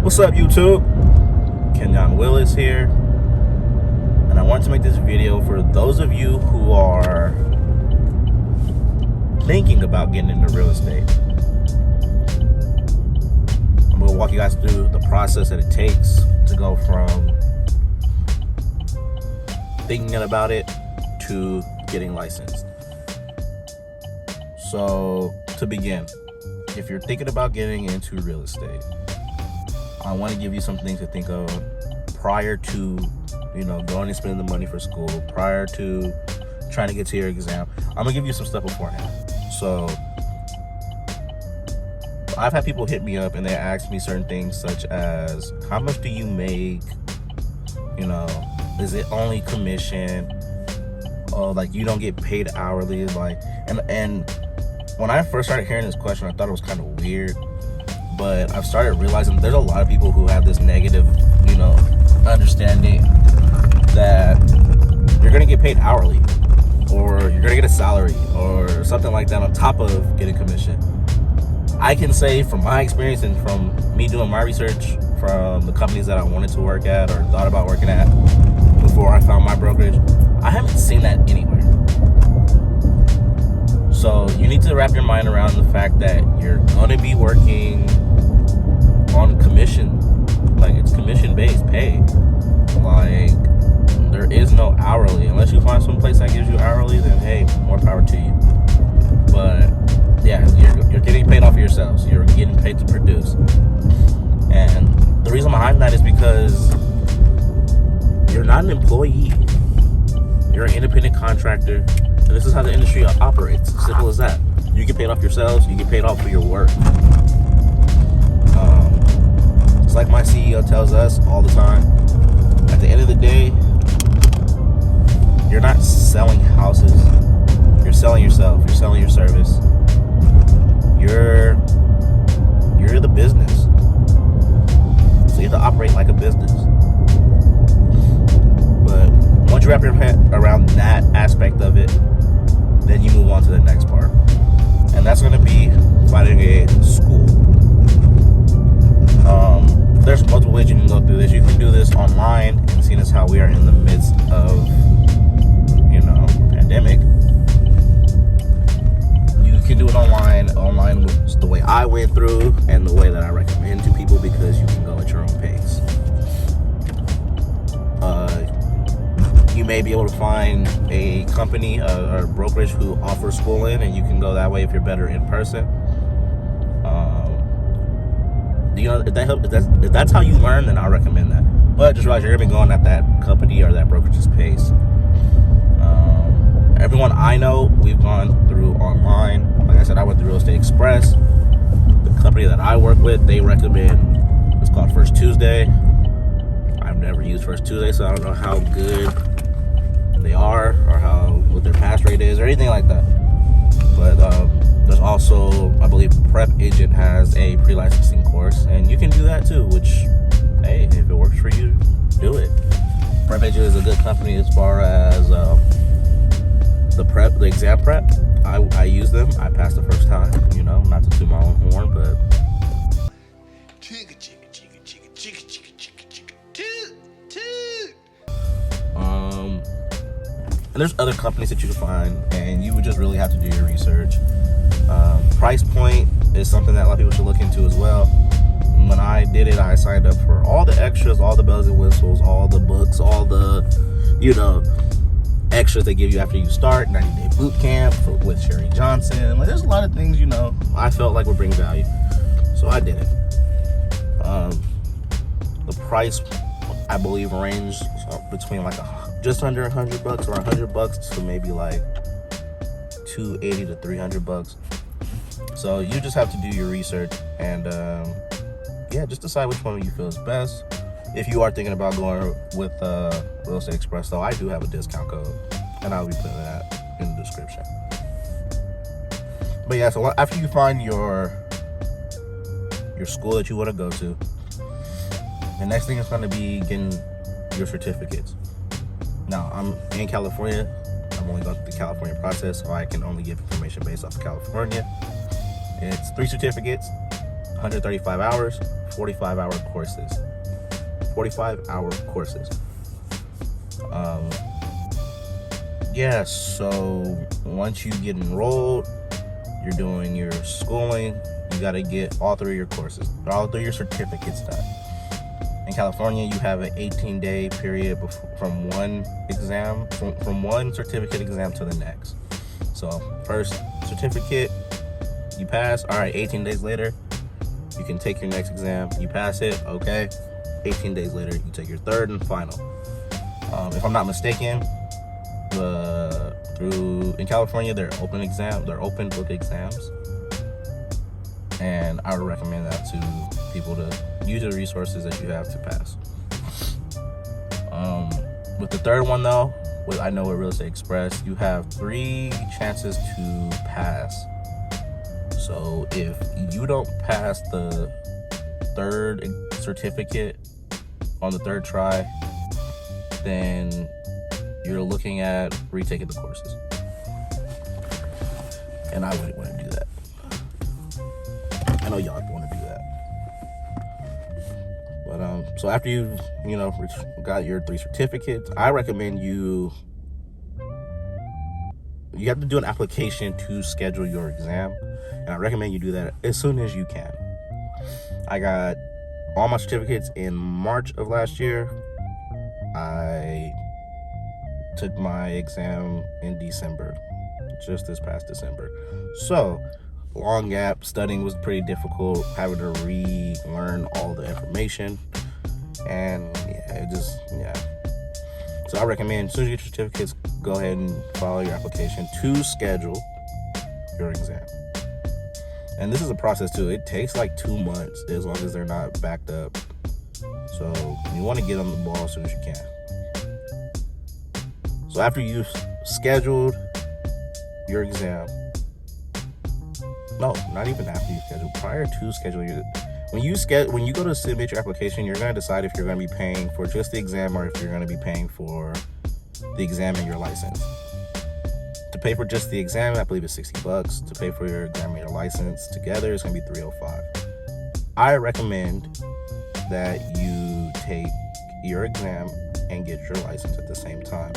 What's up, YouTube? Kenyon Willis here, and I want to make this video for those of you who are thinking about getting into real estate. I'm going to walk you guys through the process that it takes to go from thinking about it to getting licensed. So, to begin, if you're thinking about getting into real estate, I want to give you some things to think of prior to, going and spending the money for school, prior to trying to get to your exam. I'm going to give you some stuff beforehand. So, I've had people hit me up and they ask me certain things such as, how much do you make? Is it only commission? Oh, like you don't get paid hourly? And when I first started hearing this question, I thought it was kind of weird. But I've started realizing there's a lot of people who have this negative, understanding that you're going to get paid hourly, or you're going to get a salary, or something like that on top of getting commission. I can say from my experience and from me doing my research from the companies that I wanted to work at or thought about working at before I found my brokerage, I haven't seen that anywhere. So you need to wrap your mind around the fact that you're going to be working on commission. Like, it's commission-based pay. Like, there is no hourly. Unless you find some place that gives you hourly, then hey, more power to you. But yeah, you're getting paid off of yourselves. You're getting paid to produce. And the reason behind that is because you're not an employee. You're an independent contractor. And this is how the industry operates. Simple as that. You get paid off yourselves. You get paid off for your work. It's like my CEO tells us all the time. At the end of the day, you're not selling houses. You're selling yourself. You're selling your service. You're the business. So you have to operate like a business. But once you wrap your head around that aspect of it, then you move on to the next part. And that's going to be finding a school. There's multiple ways you can go through this. You can do this online, and seeing as how we are in the midst of, pandemic, you can do it online. Online was the way I went through and the way that I recommend to people, because you can go at your own pace. You may be able to find a company or a brokerage who offers schooling, and you can go that way if you're better in person. If that's how you learn, then I recommend that. But just realize you're gonna be going at that company or that brokerage's pace. Everyone I know, we've gone through online. Like I said, I went through Real Estate Express. The company that I work with, they recommend, it's called First Tuesday. I've never used First Tuesday, so I don't know how good they are or what their pass rate is or anything like that. But there's also, I believe, Prep Agent has a pre-licensing course, and you can do that too, which, hey, if it works for you, do it. Prep Agent is a good company as far as the exam prep. I use them. I passed the first time, not to toot my own horn, but and there's other companies that you can find, and you would just really have to do your research. Price point is something that a lot of people should look into as well. When I did it, I signed up for all the extras, all the bells and whistles, all the books, all the, extras they give you after you start, 90-day boot camp with Sherry Johnson. Like, there's a lot of things, I felt like would bring value. So I did it. The price, I believe, ranged between just under $100 or $100 to maybe like $280 to $300. So you just have to do your research and just decide which one you feel is best. If you are thinking about going with Real Estate Express, though, I do have a discount code, and I'll be putting that in the description. But yeah, so after you find your school that you want to go to, the next thing is going to be getting your certificates. Now, I'm in California. I'm only going through the California process, so I can only give information based off of California. It's 3 certificates. 135 hours, 45-hour courses. 45-hour courses. Yeah, so once you get enrolled, you're doing your schooling, you got to get all 3 of your courses, all 3 of your certificates done. In California, you have an 18-day period from one exam, from one certificate exam to the next. So first certificate, you pass, all right, 18 days later, you can take your next exam. You pass it, okay. 18 days later, you take your third and final. If I'm not mistaken, in California, they're open book exams, and I would recommend that to people to use the resources that you have to pass. With the third one though, I know with Real Estate Express, you have 3 chances to pass. So if you don't pass the third certificate on the third try, then you're looking at retaking the courses. And I wouldn't want to do that. I know y'all want to do that. But so after you got your 3 certificates, I recommend you have to do an application to schedule your exam, and I recommend you do that as soon as you can. I got all my certificates in March of last year. I took my exam in December, just this past December. So, long gap, studying was pretty difficult, having to relearn all the information, and So I recommend, as soon as you get your certificates, go ahead and follow your application to schedule your exam. And this is a process too. It takes like 2 months as long as they're not backed up. So you want to get on the ball as soon as you can. So after you've scheduled your exam, no, not even after you schedule, prior to scheduling your, when you go to submit your application, you're going to decide if you're going to be paying for just the exam or if you're going to be paying for the exam and your license. To pay for just the exam, I believe it's $60. To pay for your exam and your license together, it's going to be $305. I recommend that you take your exam and get your license at the same time.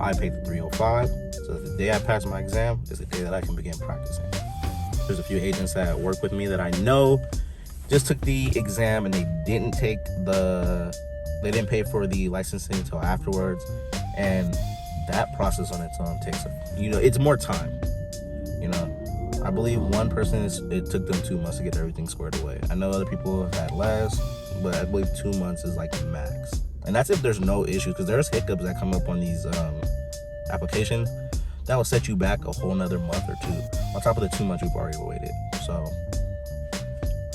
I paid the $305, so the day I pass my exam is the day that I can begin practicing. There's a few agents that work with me that I know just took the exam and they didn't pay for the licensing until afterwards, and that process on its own takes it's more time. I believe one person it took them 2 months to get everything squared away. I know other people have had less, but I believe 2 months is like the max, and that's if there's no issues, because there's hiccups that come up on these applications that will set you back a whole nother month or 2 on top of the 2 months you've already waited. So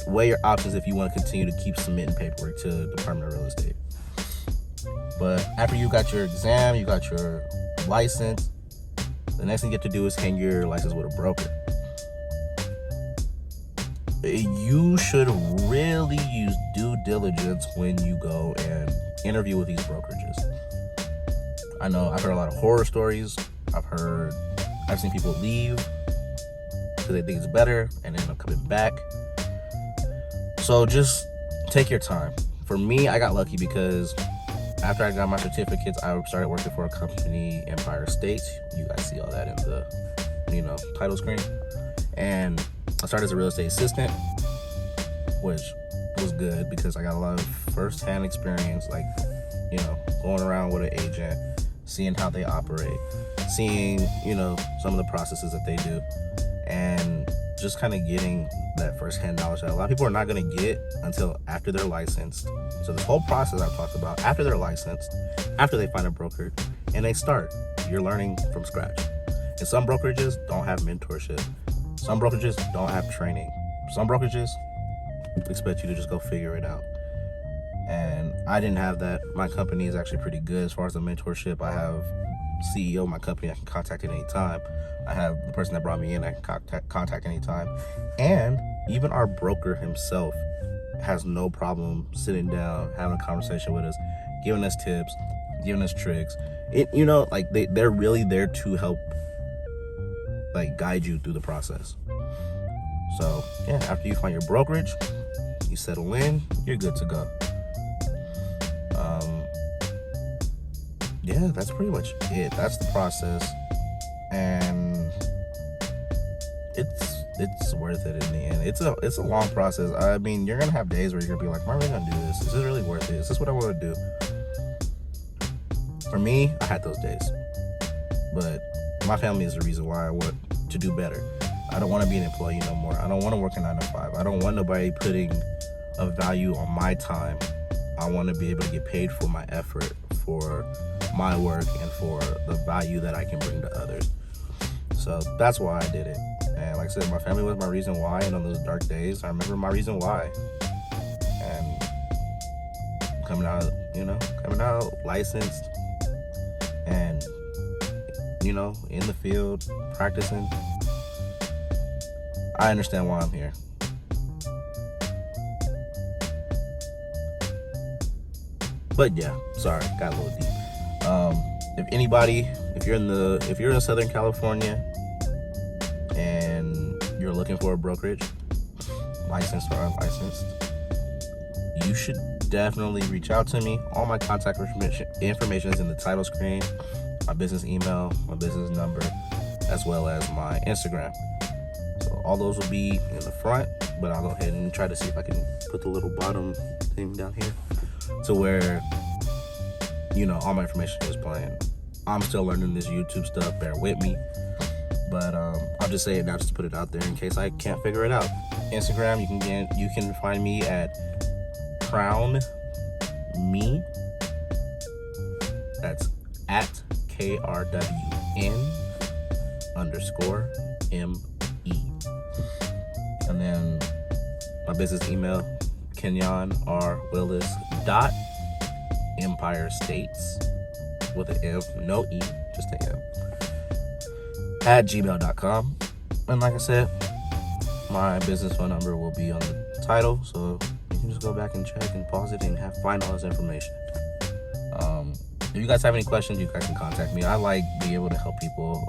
weigh your options if you want to continue to keep submitting paperwork to the Department of Real Estate. But after you got your exam, you got your license, the next thing you get to do is hang your license with a broker. You should really use due diligence when you go and interview with these brokerages. I know I've heard a lot of horror stories. I've seen people leave because they think it's better and end up coming back. So just take your time. For me, I got lucky because after I got my certificates, I started working for a company, Empire Estates. You guys see all that in the title screen. And I started as a real estate assistant, which was good because I got a lot of first-hand experience, going around with an agent, seeing how they operate, seeing, some of the processes that they do, and just kind of getting that first-hand knowledge that a lot of people are not going to get until after they're licensed. So this whole process I've talked about, after they're licensed, after they find a broker, and they start, you're learning from scratch. And some brokerages don't have mentorship. Some brokerages don't have training. Some brokerages expect you to just go figure it out. And I didn't have that. My company is actually pretty good as far as the mentorship. I have CEO of my company I can contact at any time. I have the person that brought me in I can contact anytime. And even our broker himself has no problem sitting down, having a conversation with us, giving us tips, giving us tricks. They're really there to help guide you through the process. So yeah, after you find your brokerage, you settle in, you're good to go. Yeah, that's pretty much it. That's the process, and it's worth it in the end. It's a long process. I mean, you're gonna have days where you're gonna be like, am I really gonna do this? Is this really worth it? Is this what I want to do? For me, I had those days, but my family is the reason why I want to do better. I don't want to be an employee no more. I don't want to work a 9 to 5. I don't want nobody putting a value on my time. I want to be able to get paid for my effort, for my work, and for the value that I can bring to others. So that's why I did it. And like I said, my family was my reason why. And on those dark days, I remember my reason why. And coming out licensed and, in the field, practicing, I understand why I'm here. But yeah, sorry, got a little deep. If you're in Southern California and you're looking for a brokerage, licensed or unlicensed, you should definitely reach out to me. All my contact information is in the title screen, my business email, my business number, as well as my Instagram. So all those will be in the front, but I'll go ahead and try to see if I can put the little bottom thing down here to where, all my information is playing. I'm still learning this YouTube stuff, bear with me. But I'll just say it now just to put it out there in case I can't figure it out. Instagram, you can find me at crownme. That's at KRWN_ME. And then my business email, kenyonrwillis.mpireestates with an M, no E, just an M, at gmail.com. And like I said, my business phone number will be on the title, so you can just go back and check and pause it and find all this information. If you guys have any questions, you guys can contact me. I like being able to help people.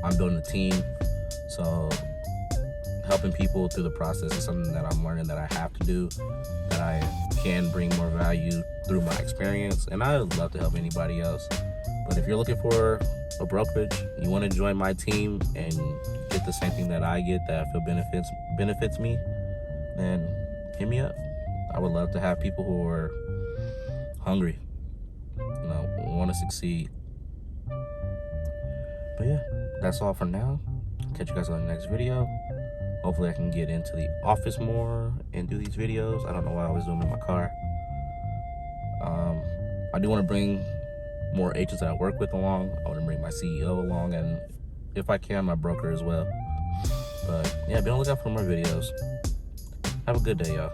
I'm building a team, so helping people through the process is something that I'm learning that I have to do, that I can bring more value through my experience, and I would love to help anybody else. But if you're looking for a brokerage, you want to join my team and get the same thing that I get, that I feel benefits me, then hit me up. I would love to have people who are hungry, want to succeed. But yeah, that's all for now. Catch you guys on the next video. Hopefully I can get into the office more and do these videos. I don't know why I always do them in my car. I do want to bring more agents that I work with along. I want to bring my CEO along, and if I can, my broker as well. But yeah, be on the lookout for more videos. Have a good day, y'all.